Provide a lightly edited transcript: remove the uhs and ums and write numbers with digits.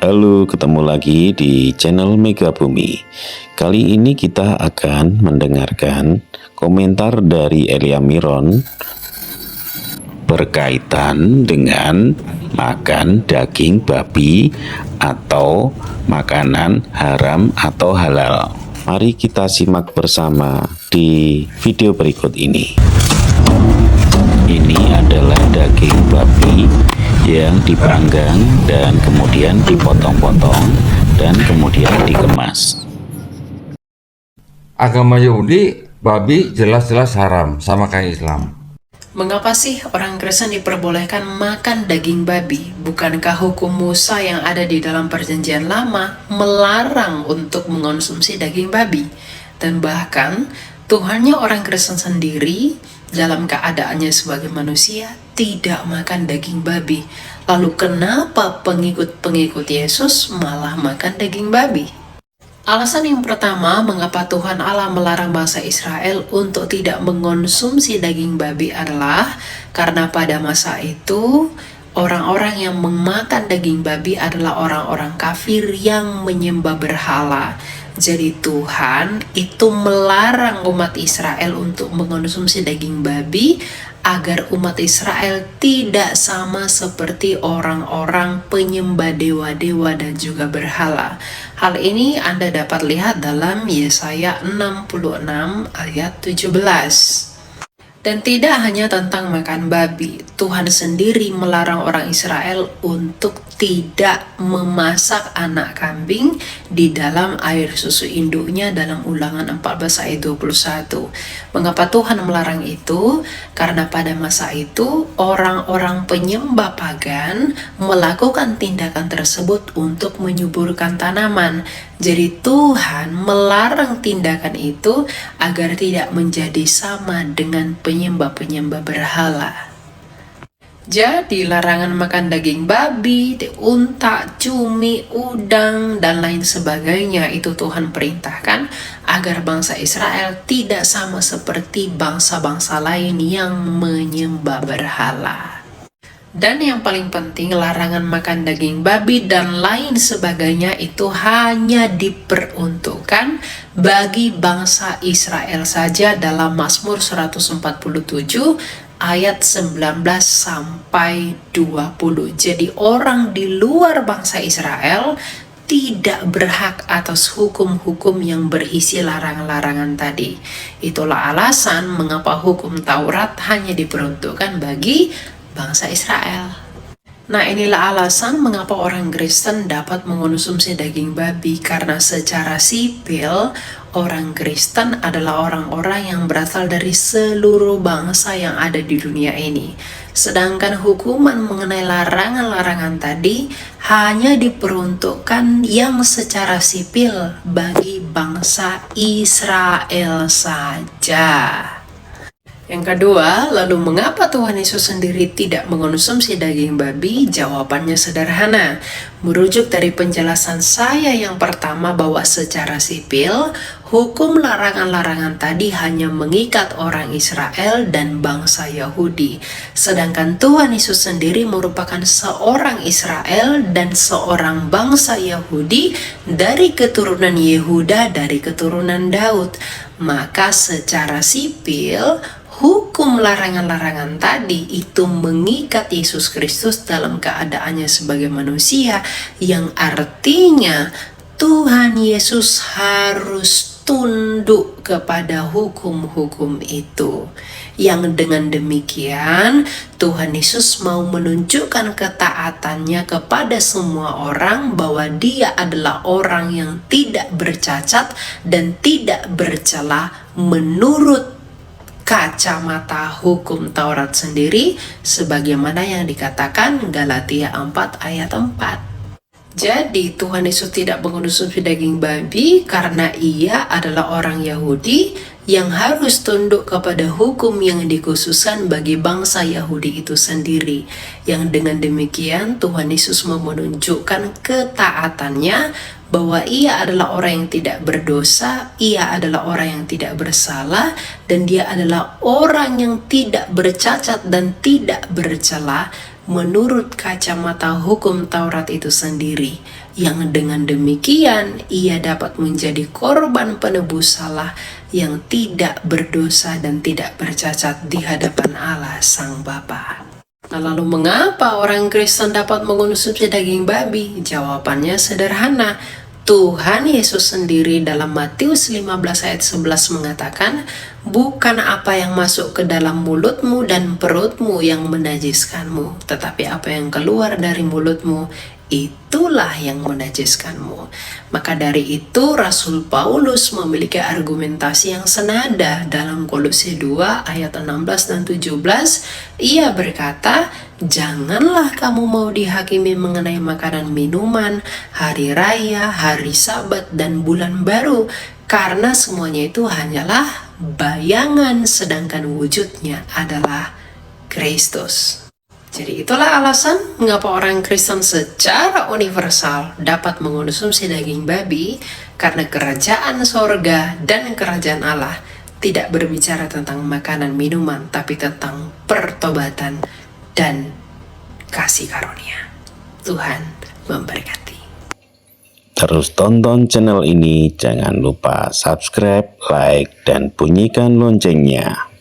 Halo, ketemu lagi di channel Mega Bumi. Kali ini kita akan mendengarkan komentar dari Elia Miron berkaitan dengan makan daging babi atau makanan haram atau halal. Mari kita simak bersama di video berikut ini. Ini adalah daging babi yang dipanggang dan kemudian dipotong-potong dan kemudian dikemas. Agama Yahudi, babi jelas-jelas haram, sama kayak Islam. Mengapa sih orang Kristen diperbolehkan makan daging babi? Bukankah hukum Musa yang ada di dalam perjanjian lama melarang untuk mengonsumsi daging babi? Dan bahkan Tuhannya orang Kristen sendiri dalam keadaannya sebagai manusia tidak makan daging babi. Lalu kenapa pengikut-pengikut Yesus malah makan daging babi? Alasan yang pertama, mengapa Tuhan Allah melarang bangsa Israel untuk tidak mengonsumsi daging babi adalah karena pada masa itu orang-orang yang memakan daging babi adalah orang-orang kafir yang menyembah berhala. Jadi Tuhan itu melarang umat Israel untuk mengonsumsi daging babi agar umat Israel tidak sama seperti orang-orang penyembah dewa-dewa dan juga berhala. Hal ini Anda dapat lihat dalam Yesaya 66 ayat 17. Dan tidak hanya tentang makan babi, Tuhan sendiri melarang orang Israel untuk tidak memasak anak kambing di dalam air susu induknya dalam Ulangan 14 ayat 21. Mengapa Tuhan melarang itu? Karena pada masa itu orang-orang penyembah pagan melakukan tindakan tersebut untuk menyuburkan tanaman. Jadi Tuhan melarang tindakan itu agar tidak menjadi sama dengan penyembah-penyembah berhala. Jadi larangan makan daging babi, unta, cumi, udang, dan lain sebagainya itu Tuhan perintahkan agar bangsa Israel tidak sama seperti bangsa-bangsa lain yang menyembah berhala. Dan yang paling penting, larangan makan daging babi dan lain sebagainya itu hanya diperuntukkan bagi bangsa Israel saja dalam Mazmur 147 ayat 19 sampai 20. Jadi orang di luar bangsa Israel tidak berhak atas hukum-hukum yang berisi larangan-larangan tadi. Itulah alasan mengapa hukum Taurat hanya diperuntukkan bagi bangsa Israel. Nah, inilah alasan mengapa orang Kristen dapat mengonsumsi daging babi, karena secara sipil orang Kristen adalah orang-orang yang berasal dari seluruh bangsa yang ada di dunia ini. Sedangkan hukuman mengenai larangan-larangan tadi hanya diperuntukkan yang secara sipil bagi bangsa Israel saja. Yang kedua, lalu mengapa Tuhan Yesus sendiri tidak mengonsumsi daging babi? Jawabannya sederhana. Merujuk dari penjelasan saya yang pertama bahwa secara sipil, hukum larangan-larangan tadi hanya mengikat orang Israel dan bangsa Yahudi. Sedangkan Tuhan Yesus sendiri merupakan seorang Israel dan seorang bangsa Yahudi dari keturunan Yehuda, dari keturunan Daud. Maka secara sipil, hukum larangan-larangan tadi itu mengikat Yesus Kristus dalam keadaannya sebagai manusia, yang artinya Tuhan Yesus harus tunduk kepada hukum-hukum itu. Yang dengan demikian Tuhan Yesus mau menunjukkan ketaatannya kepada semua orang bahwa Dia adalah orang yang tidak bercacat dan tidak bercela menurut kacamata hukum Taurat sendiri, sebagaimana yang dikatakan Galatia 4 ayat 4. Jadi Tuhan Yesus tidak mengonsumsi daging babi karena Ia adalah orang Yahudi yang harus tunduk kepada hukum yang dikhususkan bagi bangsa Yahudi itu sendiri. Yang dengan demikian Tuhan Yesus mau menunjukkan ketaatannya bahwa Ia adalah orang yang tidak berdosa, Ia adalah orang yang tidak bersalah, dan Dia adalah orang yang tidak bercacat dan tidak bercela, menurut kacamata hukum Taurat itu sendiri, yang dengan demikian ia dapat menjadi korban penebus salah yang tidak berdosa dan tidak bercacat di hadapan Allah Sang Bapa. Nah, lalu mengapa orang Kristen dapat mengonsumsi daging babi? Jawabannya sederhana. Tuhan Yesus sendiri dalam Matius 15 ayat 11 mengatakan, bukan apa yang masuk ke dalam mulutmu dan perutmu yang menajiskanmu, tetapi apa yang keluar dari mulutmu, itulah yang menajiskanmu. Maka dari itu Rasul Paulus memiliki argumentasi yang senada dalam Kolose 2 ayat 16 dan 17. Ia berkata, janganlah kamu mau dihakimi mengenai makanan minuman, hari raya, hari sabat, dan bulan baru, karena semuanya itu hanyalah bayangan sedangkan wujudnya adalah Kristus. Jadi itulah alasan mengapa orang Kristen secara universal dapat mengonsumsi daging babi, karena kerajaan sorga dan kerajaan Allah tidak berbicara tentang makanan minuman, tapi tentang pertobatan dan kasih karunia. Tuhan memberkati. Terus tonton channel ini, jangan lupa subscribe, like, dan bunyikan loncengnya.